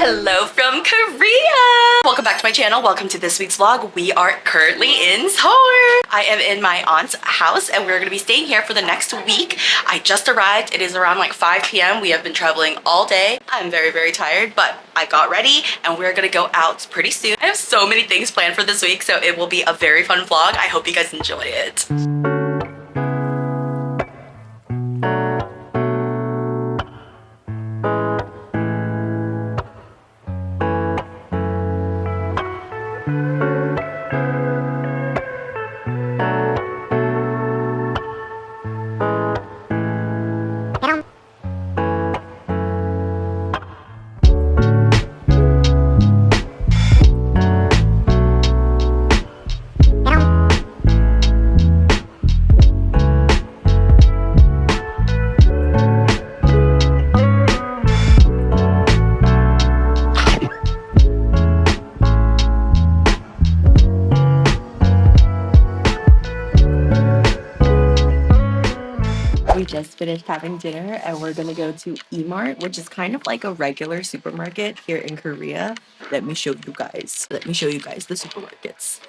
Hello from Korea! Welcome back to my channel. Welcome to this week's vlog. We are currently in Seoul. I am in my aunt's house and we're going to be staying here for the next week. I just arrived. It is around like 5 p.m. We have been traveling all day. I'm very tired, but I got ready and we're going to go out pretty soon. I have so many things planned for this week, so it will be a very fun vlog. I hope you guys enjoy it. We just finished having dinner and we're gonna go to emart, which is kind of like a regular supermarket here in Korea. Let me show you guys the supermarkets.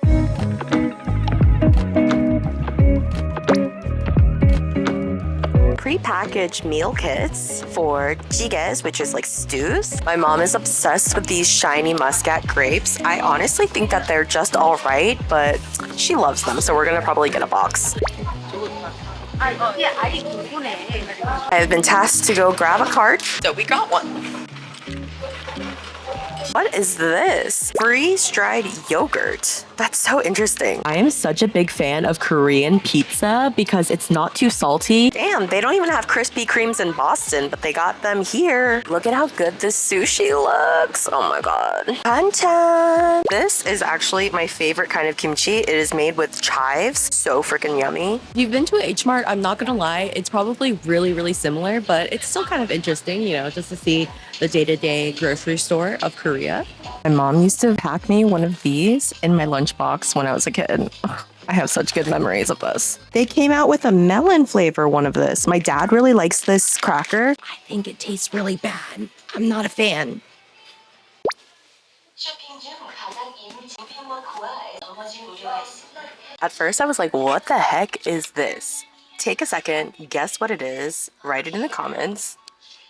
Pre-packaged meal kits for jigaes, which is like stews. My mom is obsessed with these shiny muscat grapes. I honestly think that they're just all right, but she loves them, so we're gonna probably get a box. I have been tasked to go grab a cart, so we got one. What is this? Freeze-dried yogurt. That's so interesting. I am such a big fan of Korean pizza because it's not too salty. Damn, they don't even have Krispy Kremes in Boston, but they got them here. Look at how good this sushi looks. Oh my god. Banchan. This is actually my favorite kind of kimchi. It is made with chives. So freaking yummy. If you've been to a H-Mart, I'm not gonna lie, it's probably really similar, but it's still kind of interesting, you know, just to see the day-to-day grocery store of Korea. My mom used to pack me one of these in my lunchbox when I was a kid. Ugh, I have such good memories of this. They came out with a melon flavor one of this. My dad really likes this cracker. I think it tastes really bad. I'm not a fan. At first I was like, what the heck is this? Take a second, guess what it is, write it in the comments.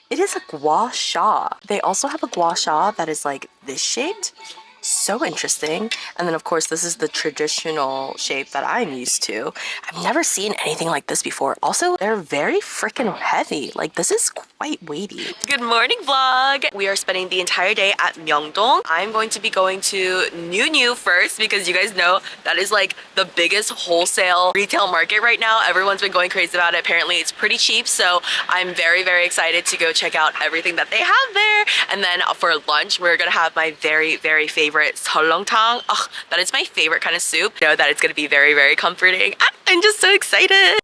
It is a gua sha. They also have a gua sha that is like this shaped. So interesting. And then of course this is the traditional shape that I'm used to. I've never seen anything like this before. Also, they're very freaking heavy. Like, this is quite weighty. Good morning vlog. We are spending the entire day at Myeongdong. I'm going to be going to New first because you guys know that is like the biggest wholesale retail market right now. Everyone's been going crazy about it. Apparently it's pretty cheap, so I'm very excited to go check out everything that they have there. And then for lunch we're gonna have my very favorite seollongtang. Oh, that is my favorite kind of soup. You know that it's gonna be very comforting. I'm just so excited.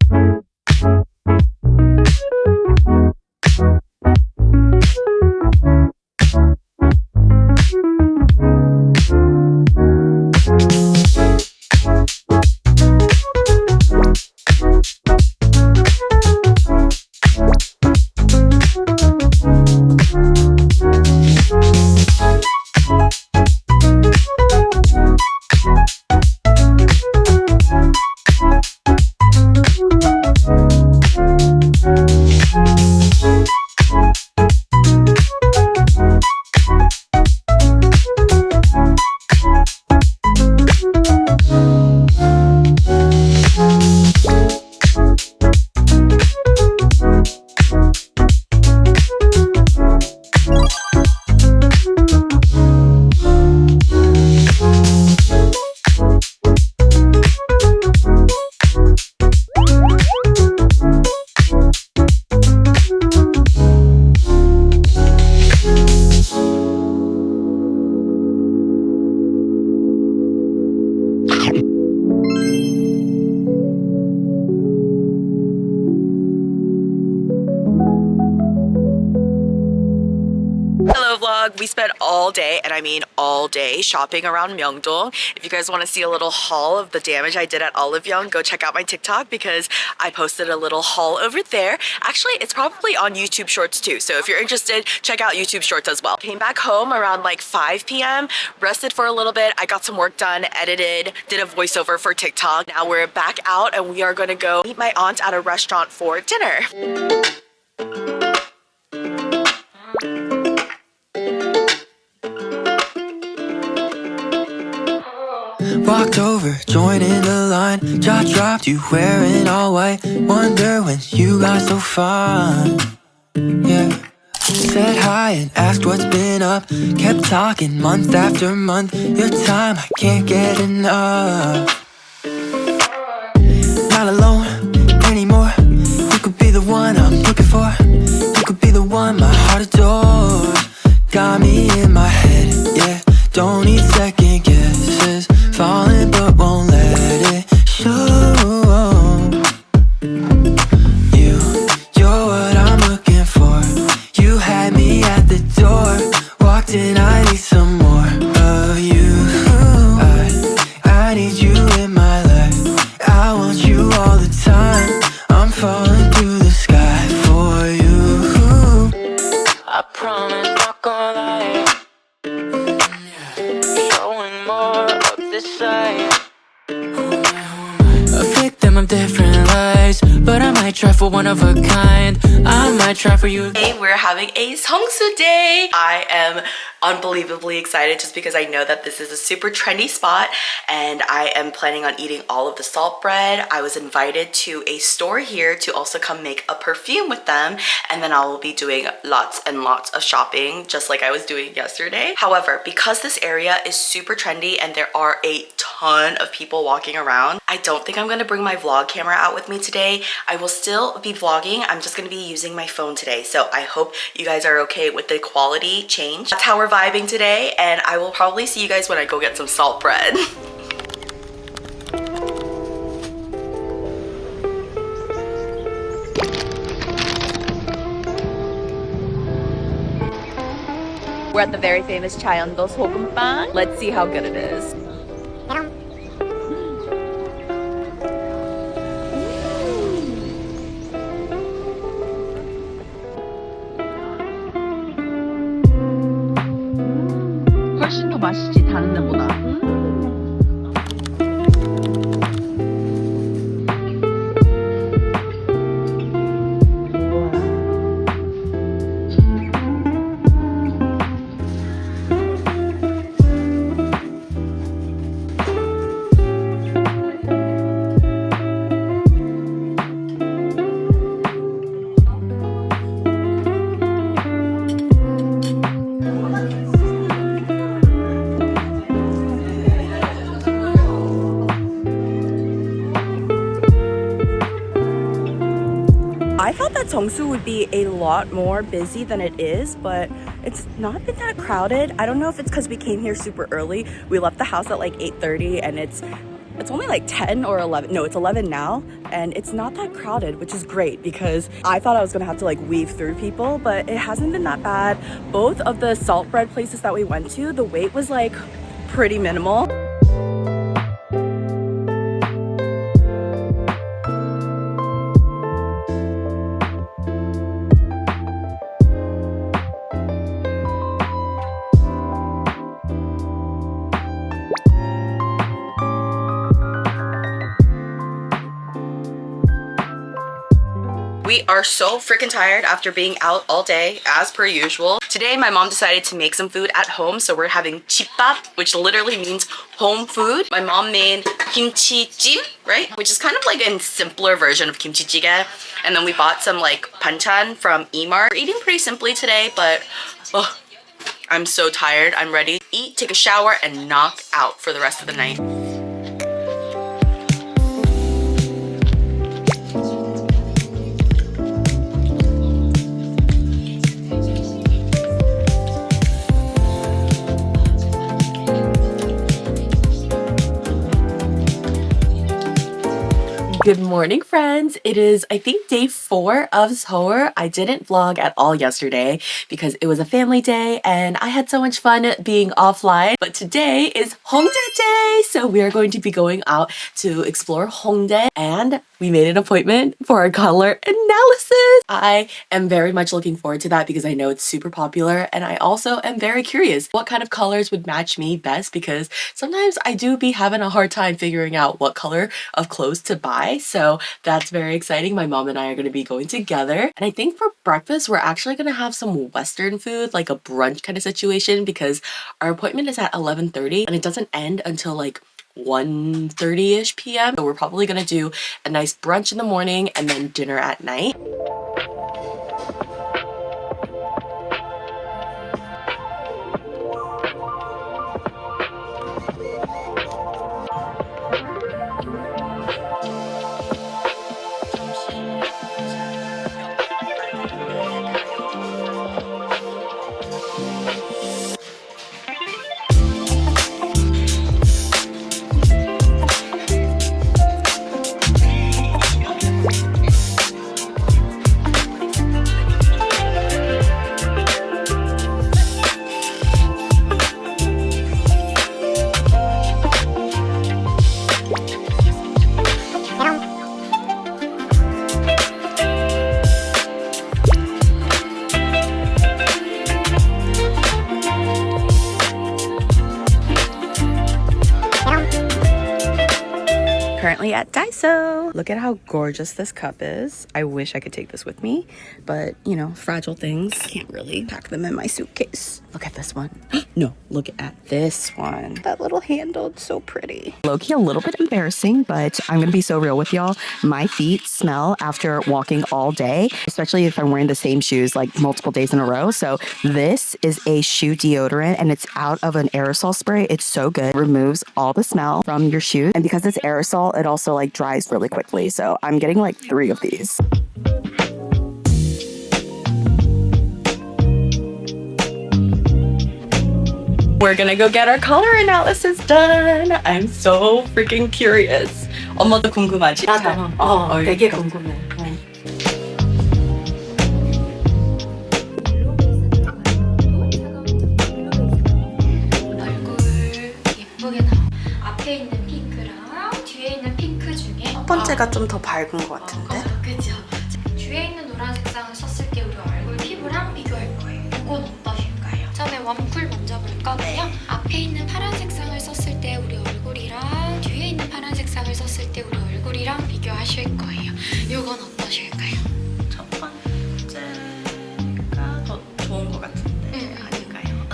vlog. We spent all day, and I mean all day, shopping around Myeongdong. If you guys want to see a little haul of the damage I did at allllll, go check out my TikTok because I posted a little haul over there. Actually, it's probably on YouTube Shorts too, so if you're interested, check out YouTube Shorts as well. Came back home around like 5 p.m., rested for a little bit. I got some work done, edited, did a voiceover for TikTok. Now we're back out and we are gonna go meet my aunt at a restaurant for dinner. Walked over, joined in the line. Jaw dropped, you wearing all white. Wonder when you got so fine. Yeah. Said hi and asked what's been up. Kept talking month after month. Your time, I can't get enough. Not alone anymore. You could be the one I'm looking for. You could be the one my heart adores. Got me in my head, yeah. Don't need second guesses. Falling but won't let it show. You're what I'm looking for. You had me at the door. Walked in, I need some more of you. I need you in my life. I want you all the time. I'm falling through the sky for you. I promise not gonna lie. Showing more of this side. A victim of different lies, but I might try for one of a kind. I might try for you. Today we're having a seongsu day. I am unbelievably excited just because I know that this is a super trendy spot and I am planning on eating all of the salt bread. I was invited to a store here to also come make a perfume with them, and then I will be doing lots and lots of shopping just like I was doing yesterday. However, because this area is super trendy and there are a ton of people walking around, I don't think I'm gonna bring my vlog camera out with me today. I will still be vlogging. I'm just gonna be using my phone today, so I hope you guys are okay with the quality change. That's how we're vibing today, and I will probably see you guys when I go get some salt bread. We're at the very famous Cheondo 소금빵. Let's see how good it is. 훨씬 더 맛있지, 다른 데보다. I thought that seongsu would be a lot more busy than it is, but it's not been that crowded. I don't know if it's because we came here super early. We left the house at like 8:30 and it's only like 10 or 11. No, it's 11 now, and it's not that crowded, which is great because I thought I was gonna have to like weave through people, but it hasn't been that bad. Both of the salt bread places that we went to, the wait was like pretty minimal. We are so freaking tired after being out all day, as per usual. Today, my mom decided to make some food at home, so we're having 집밥, which literally means home food. My mom made kimchi jjim, right? Which is kind of like a simpler version of kimchi jjigae. And then we bought some like banchan from emart. We're eating pretty simply today, but oh, I'm so tired. I'm ready to eat, take a shower, and knock out for the rest of the night. Good morning, friends. It is, I think, day 4 of Seoul. I didn't vlog at all yesterday because it was a family day and I had so much fun being offline. But today is Hongdae Day, so we are going to be going out to explore Hongdae, and we made an appointment for a color analysis. I am very much looking forward to that because I know it's super popular, and I also am very curious what kind of colors would match me best, because sometimes I do be having a hard time figuring out what color of clothes to buy. So that's very exciting. My mom and I are going to be going together. And I think for breakfast, we're actually going to have some Western food, like a brunch kind of situation, because our appointment is at 11:30 and it doesn't end until like 1:30ish p.m. So we're probably going to do a nice brunch in the morning and then dinner at night. Currently at Daiso. Look at how gorgeous this cup is. I wish I could take this with me, but you know, fragile things. Can't really pack them in my suitcase. Look at this one. No, look at this one. That little handle, it's so pretty. Low-key a little bit embarrassing, but I'm gonna be so real with y'all. My feet smell after walking all day, especially if I'm wearing the same shoes like multiple days in a row. So this is a shoe deodorant and it's out of an aerosol spray. It's so good. Removes all the smell from your shoes. And because it's aerosol, it also like dries really quickly. So I'm getting like 3 of these. We're gonna go get our color analysis done. I'm so freaking curious. 엄마도 궁금하지? 나도 되게 궁금해. 얼굴 예쁘게 나와. 앞에 있는 핑크랑 뒤에 있는 핑크 중에 첫 번째가 좀 더 밝은 것 같은데? 그죠? 뒤에 있는 노란 색상을 썼을 때 우리 얼굴 피부랑 비교할 거예요. 이건 어떠실까요? 처음에 웜쿨 먼저 볼 거고요. 앞에 있는 파란 색상을 썼을 때 우리 얼굴이랑 뒤에 있는 파란 색상을 썼을 때 우리 얼굴이랑 비교하실 거예요. 이건 어떠실까요? 첫 번째가 더 좋은 것 같은데 아닌가요?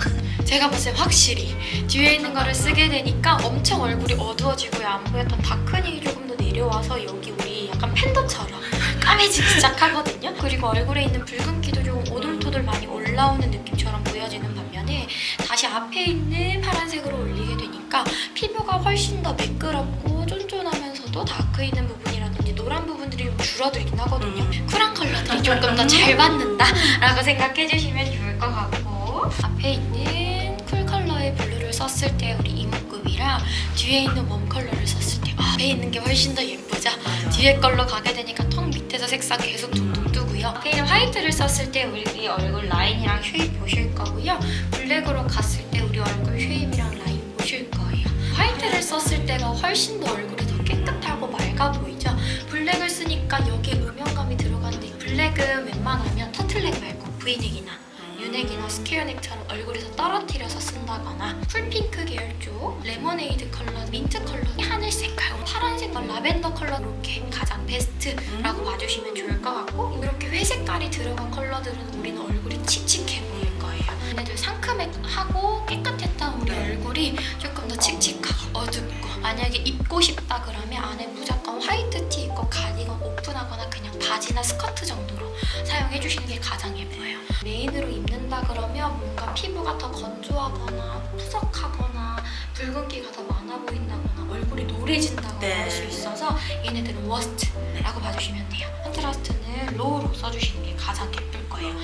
제가 봤을 때 확실히 뒤에 있는 거를 쓰게 되니까 엄청 얼굴이 어두워지고 안 보였던 다크닝이 조금 더 내려와서 여기 우리 약간 팬더처럼 까매지기 시작하거든요. 그리고 얼굴에 있는 붉은기도 조금 오돌토돌 많이 올라오는 느낌처럼 보여지는 반면에 다시 앞에 있는 파란색으로 올리게 되니까 피부가 훨씬 더 매끄럽고 쫀쫀하면서도 다크 있는 부분이라든지 노란 부분들이 좀 줄어들긴 하거든요. 쿨한 컬러들이 조금 더 잘 받는다 라고 생각해 주시면 좋을 것 같고, 앞에 있는 쿨 컬러의 블루를 썼을 때 우리 이목구비랑 뒤에 있는 웜 컬러를 썼을 때 앞에 있는 게 훨씬 더 예쁘죠? 뒤에 걸로 가게 되니까 턱 밑에서 색상 계속 둥둥 뜨고요. 앞에 있는 화이트를 썼을 때 우리 얼굴 라인이랑 쉐입 보실 거고요. 블랙으로 갔을 때 우리 얼굴 쉐입이랑 라인 보실 거예요. 화이트를 썼을 때가 훨씬 더 얼굴이 더 깨끗하고 맑아 보이죠? 블랙을 쓰니까 여기에 음영감이 들어가는데, 블랙은 웬만하면 터틀넥 말고 브이넥이나 유넥이나 스퀘어넥처럼 얼굴에서 떨어뜨려서 쓴다거나, 쿨핑크 계열 쪽 레모네이드 컬러, 민트 컬러, 하늘색, 파란색, 라벤더 컬러 이렇게 가장 베스트라고 봐주시면 좋을 것 같고, 이렇게 회색깔이 들어간 컬러들은 우리는 얼굴이 칙칙해 보일 거예요. 얘네들 상큼하고 깨끗했던 우리 얼굴이 조금 더 칙칙하고 어둡고, 만약에 입고 싶다 그러면 안에 무조건 화이트 티 입고 가디건 오픈하거나 그냥 바지나 스커트 정도로 사용해주시는 게 가장 예뻐요. 메인으로 입는다 그러면 뭔가 피부가 더 건조하거나 푸석하거나 붉은기가 더 많아 보인다거나 얼굴이 노래진다거나 할 수 있어서 얘네들은 워스트라고 봐주시면 돼요. 컨트라스트는 로우로 써주시는 게 가장 예쁠 거예요.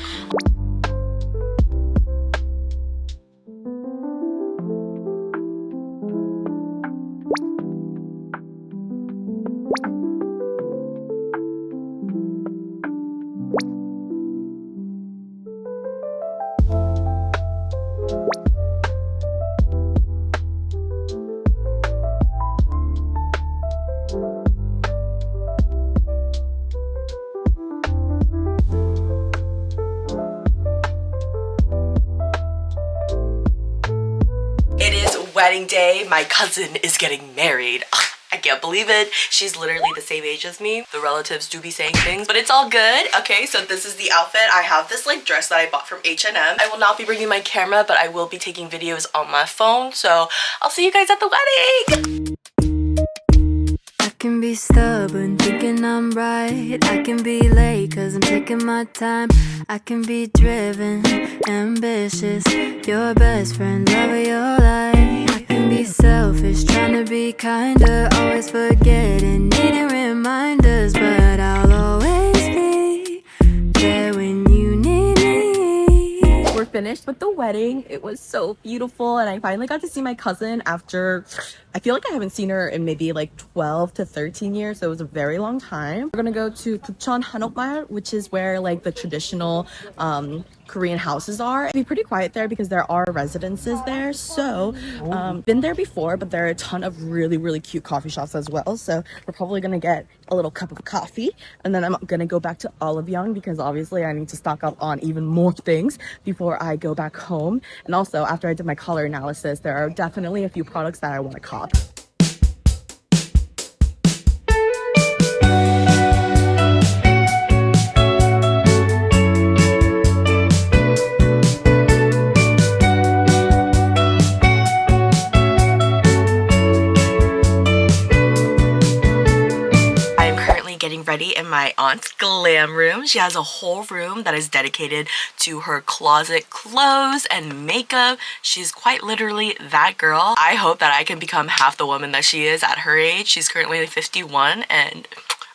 It is wedding day. My cousin is getting married. I can't believe it. She's literally the same age as me. The relatives do be saying things, but it's all good. Okay, so this is the outfit. I have this like dress that I bought from H&M. I will not be bringing my camera, but I will be taking videos on my phone. So I'll see you guys at the wedding. I can be stubborn, thinking I'm right. I can be late, cause I'm taking my time. I can be driven, ambitious, your best friend, love of your life. I can be selfish, trying to be kinder, always forgetting, needing reminders. But I'll always be there when you need me. We're finished with the wedding. It was so beautiful, and I finally got to see my cousin after, I feel like I haven't seen her in maybe like 12 to 13 years, so it was a very long time. We're gonna go to Bucheon Hanok, which is where like the traditional Korean houses are. It'll be pretty quiet there because there are residences there. So been there before, but there are a ton of really cute coffee shops as well. So we're probably gonna get a little cup of coffee, and then I'm gonna go back to allllll because obviously I need to stock up on even more things before I go back home. And also after I did my color analysis, there are definitely a few products that I want to cop. Getting ready in my aunt's glam room. She has a whole room that is dedicated to her closet clothes and makeup. She's quite literally that girl. I hope that I can become half the woman that she is at her age. She's currently 51 and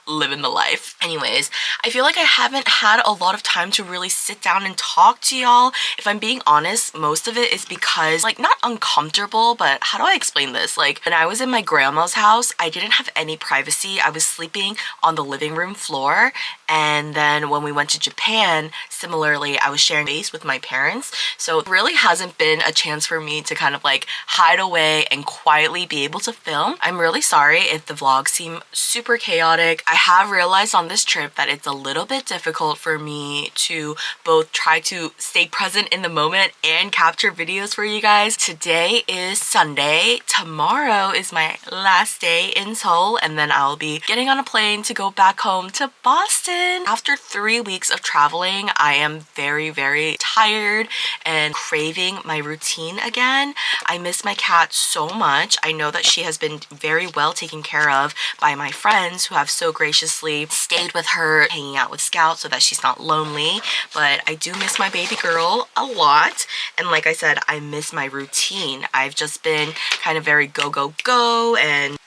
living the life. Anyways, I feel like I haven't had a lot of time to really sit down and talk to y'all. If I'm being honest, most of it is because, like, not uncomfortable, but how do I explain this? Like, when I was in my grandma's house, I didn't have any privacy. I was sleeping on the living room floor, and then when we went to Japan, similarly, I was sharing space with my parents. So it really hasn't been a chance for me to kind of like hide away and quietly be able to film. I'm really sorry if the vlogs seem super chaotic. I have realized on this trip that it's a little bit difficult for me to both try to stay present in the moment and capture videos for you guys. Today is Sunday. Tomorrow is my last day in Seoul, and then I'll be getting on a plane to go back home to Boston. After 3 weeks of traveling, I am very tired and craving my routine again. I miss my cat so much. I know that she has been very well taken care of by my friends who have so graciously stayed with her, hanging out with Scout so that she's not lonely, but I do miss my baby girl a lot. And like I said, I miss my routine. I've just been kind of very go and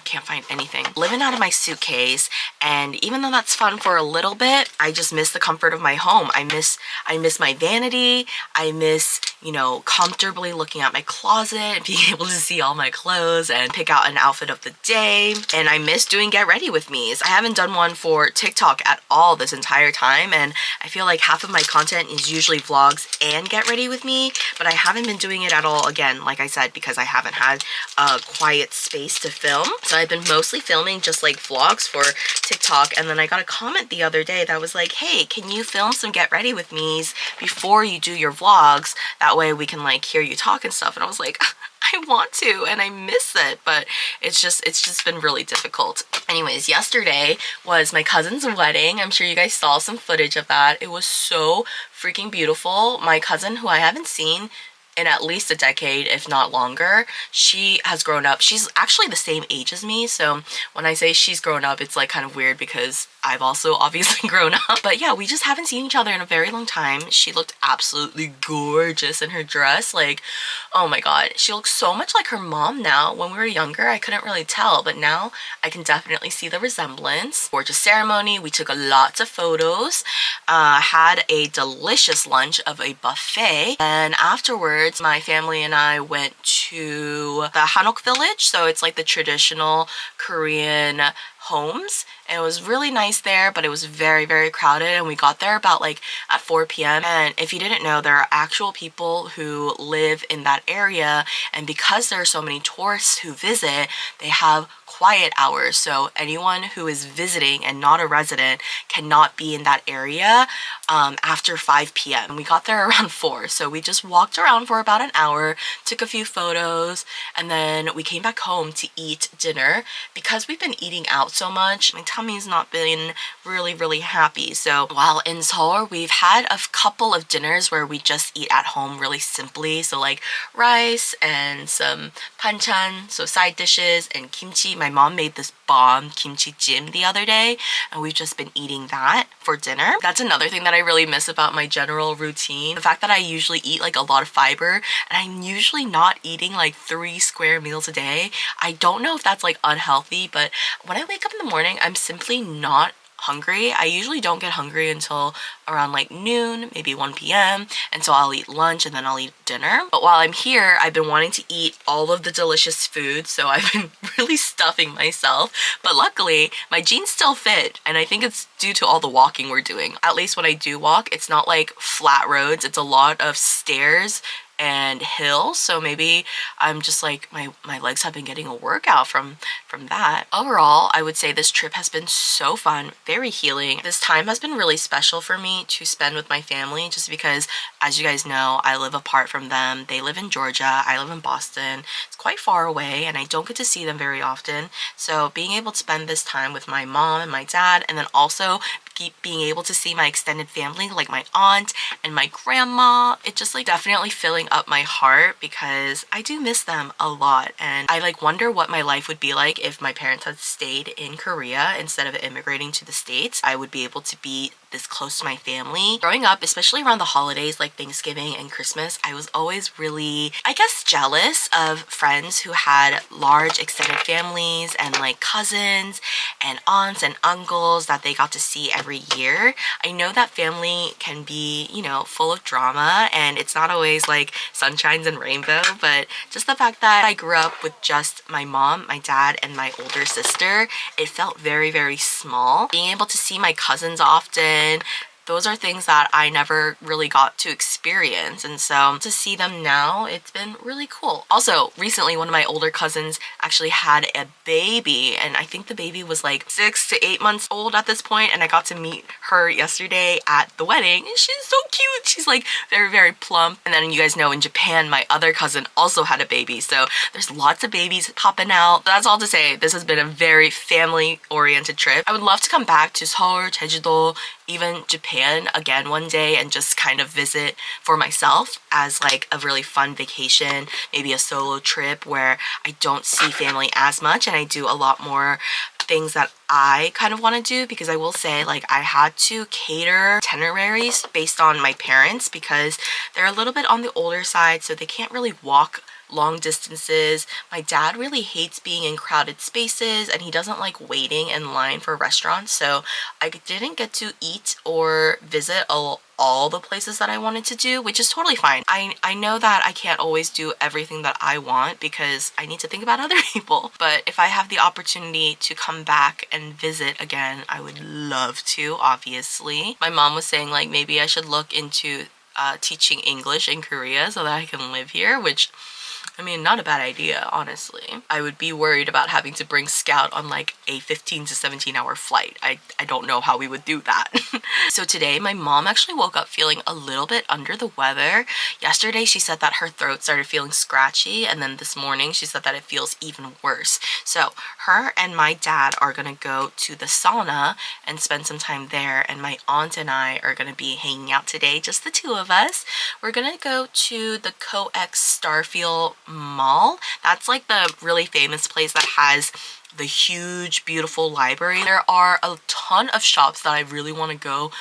can't find anything. Living out of my suitcase, and even though that's fun for a little bit, I just miss the comfort of my home. I miss my vanity. I miss, you know, comfortably looking at my closet and being able to see all my clothes and pick out an outfit of the day. And I miss doing get ready with me's. I haven't done one for TikTok at all this entire time, and I feel like half of my content is usually vlogs and get ready with me, but I haven't been doing it at all, again, like I said, because I haven't had a quiet space to film. So I've been mostly filming just like vlogs for TikTok, and then I got a comment the other day that was like, hey, can you film some get ready with me's before you do your vlogs? That way we can like hear you talk and stuff. And I was like, I want to, and I miss it, but it's just been really difficult. Anyways, yesterday was my cousin's wedding. I'm sure you guys saw some footage of that. It was so freaking beautiful. My cousin, who I haven't seen in at least a decade, if not longer, she has grown up. She's actually the same age as me, so when I say she's grown up, it's like kind of weird because I've also obviously grown up. But yeah, we just haven't seen each other in a very long time. She looked absolutely gorgeous in her dress. Like, oh my god, she looks so much like her mom now. When we were younger, I couldn't really tell, but now I can definitely see the resemblance. Gorgeous ceremony. We took lots of photos, had a delicious lunch of a buffet, and afterwards my family and I went to the Hanok village. So it's like the traditional Korean homes, and it was really nice there, but it was very, very crowded, and we got there about like at 4 p.m. And if you didn't know, there are actual people who live in that area, and because there are so many tourists who visit, they have quiet hours. So anyone who is visiting and not a resident cannot be in that area after 5 p.m. And we got there around 4, so we just walked around for about an hour, took a few photos, and then we came back home to eat dinner. Because we've been eating out so much, my tummy's not been really happy. So while in Seoul, we've had a couple of dinners where we just eat at home really simply. So like rice and some banchan, so side dishes, and kimchi. My mom made this bomb kimchi jjim the other day, and we've just been eating that for dinner. That's another thing that I really miss about my general routine. The fact that I usually eat like a lot of fiber, and I'm usually not eating like 3 square meals a day. I don't know if that's like unhealthy, but when I wake up in the morning, I'm simply not hungry. I usually don't get hungry until around like noon, maybe 1 p.m. and so I'll eat lunch and then I'll eat dinner. But while I'm here, I've been wanting to eat all of the delicious food, so I've been really stuffing myself. But luckily, my jeans still fit, and I think it's due to all the walking we're doing. At least when I do walk, it's not like flat roads, it's a lot of stairs and hills, so maybe I'm just like my legs have been getting a workout from that. Overall, I would say this trip has been so fun, very healing. This time has been really special for me to spend with my family, just because, as you guys know, I live apart from them. They live in Georgia, I live in Boston. It's quite far away, and I don't get to see them very often. So being able to spend this time with my mom and my dad, and then also being able to see my extended family, like my aunt and my grandma, it just like definitely filling up my heart, because I do miss them a lot. And I like wonder what my life would be like if my parents had stayed in Korea instead of immigrating to the States. I would be able to be this close to my family. Growing up, especially around the holidays like Thanksgiving and Christmas, I was always really, I guess, jealous of friends who had large extended families and like cousins and aunts and uncles that they got to see every year. I know that family can be, you know, full of drama, and it's not always like sunshines and rainbow, but just the fact that I grew up with just my mom, my dad, and my older sister, it felt very small. Being able to see my cousins often, those are things that I never really got to experience, and so to see them now, it's been really cool. Also, recently one of my older cousins actually had a baby, and I think the baby was like 6 to 8 months old at this point, and I got to meet her yesterday at the wedding, and she's so cute. She's like very plump. And then you guys know in Japan, my other cousin also had a baby, so there's lots of babies popping out. That's all to say, this has been a very family-oriented trip. I would love to come back to Seoul, Jeju-do, even Japan again one day, and just kind of visit for myself as like a really fun vacation, maybe a solo trip where I don't see family as much and I do a lot more things that I kind of want to do. Because I will say, like, I had to cater itineraries based on my parents because they're a little bit on the older side, so they can't really walk long distances. My dad really hates being in crowded spaces, and he doesn't like waiting in line for restaurants, so I didn't get to eat or visit all the places that I wanted to do, which is totally fine. I know that I can't always do everything that I want because I need to think about other people, but if I have the opportunity to come back and visit again, I would love to, obviously. My mom was saying like maybe I should look into teaching English in Korea so that I can live here, which, I mean, not a bad idea, honestly. I would be worried about having to bring Scout on like a 15 to 17 hour flight. I don't know how we would do that. So today, my mom actually woke up feeling a little bit under the weather. Yesterday, she said that her throat started feeling scratchy, and then this morning, she said that it feels even worse. So her and my dad are gonna go to the sauna and spend some time there, and my aunt and I are gonna be hanging out today, just the two of us. We're gonna go to the coex Starfield mall. That's like the really famous place that has the huge beautiful library. There are a ton of shops that I really want to go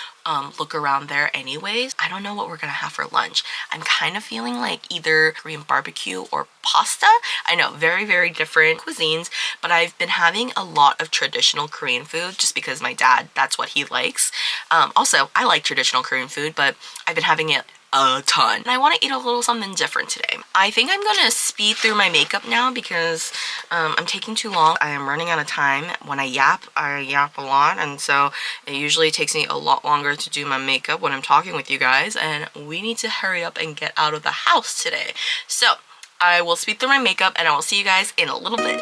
look around there anyways. I don't know what we're gonna have for lunch. I'm kind of feeling like either Korean barbecue or pasta. I know, very different cuisines, but I've been having a lot of traditional Korean food just because my dad, that's what he likes. Also, I like traditional Korean food, but I've been having it a ton. And I want to eat a little something different today. I think I'm gonna speed through my makeup now because I'm taking too long. I am running out of time. When I yap a lot, and so it usually takes me a lot longer to do my makeup when I'm talking with you guys, and we need to hurry up and get out of the house today. So I will speed through my makeup and I will see you guys in a little bit.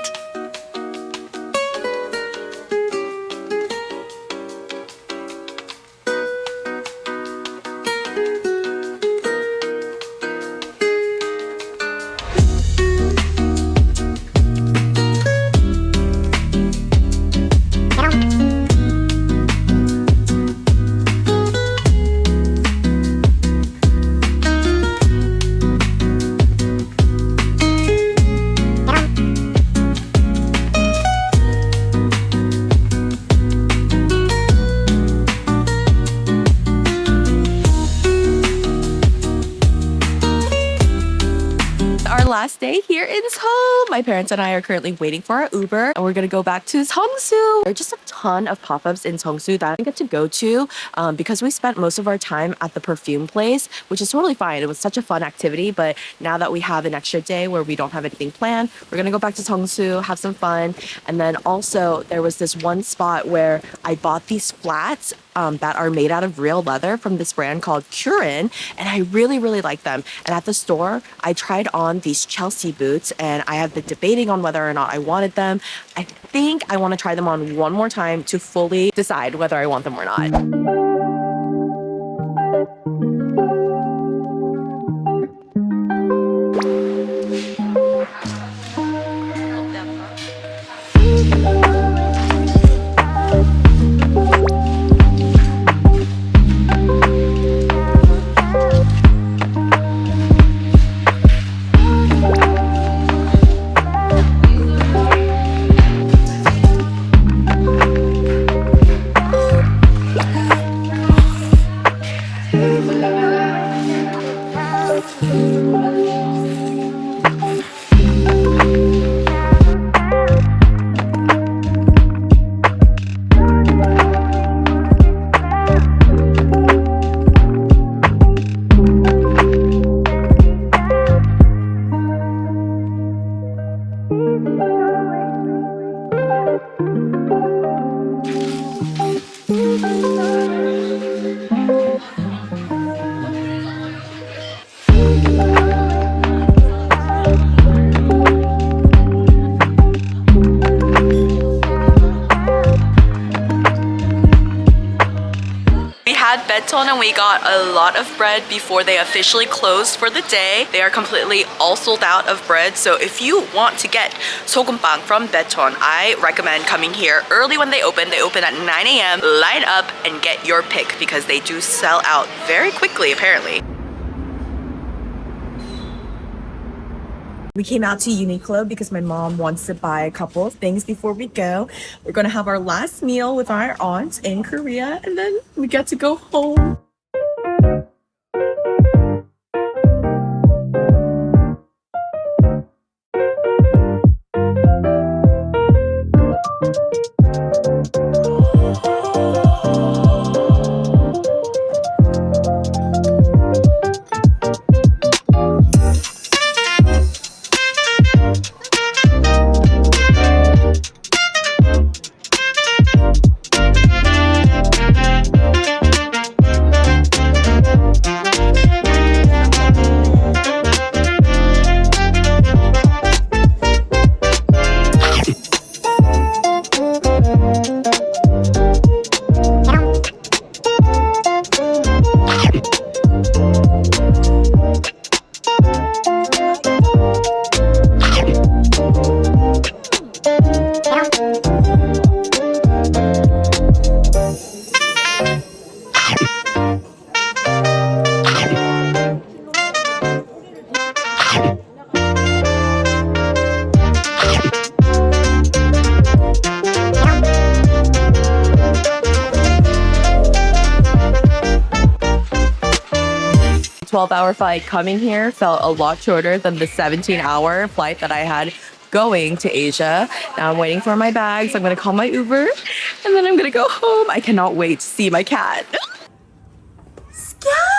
Last day here in Seoul. My parents and I are currently waiting for our Uber and we're gonna go back to seongsu. There are just a ton of pop-ups in seongsu that I get to go to because we spent most of our time at the perfume place, which is totally fine. It was such a fun activity, but now that we have an extra day where we don't have anything planned, we're gonna go back to seongsu, have some fun. And then also there was this one spot where I bought these flats that are made out of real leather from this brand called grwm, and I really like them. And at the store I tried on these Chelsea boots and I have been debating on whether or not I wanted them. I think I want to try them on one more time to fully decide whether I want them or not. And we got a lot of bread before they officially closed for the day. They are completely all sold out of bread, so if you want to get sogumpang from Beton, I recommend coming here early when they open. They open at 9 a.m. Line up and get your pick because they do sell out very quickly apparently. We came out to Uniqlo because my mom wants to buy a couple of things before we go. We're gonna have our last meal with our aunt in Korea and then we get to go home. ...12-hour flight coming here felt a lot shorter than the 17-hour flight that I had going to Asia. Now I'm waiting for my bags. I'm gonna call my Uber and then I'm gonna go home. I cannot wait to see my cat. Scout!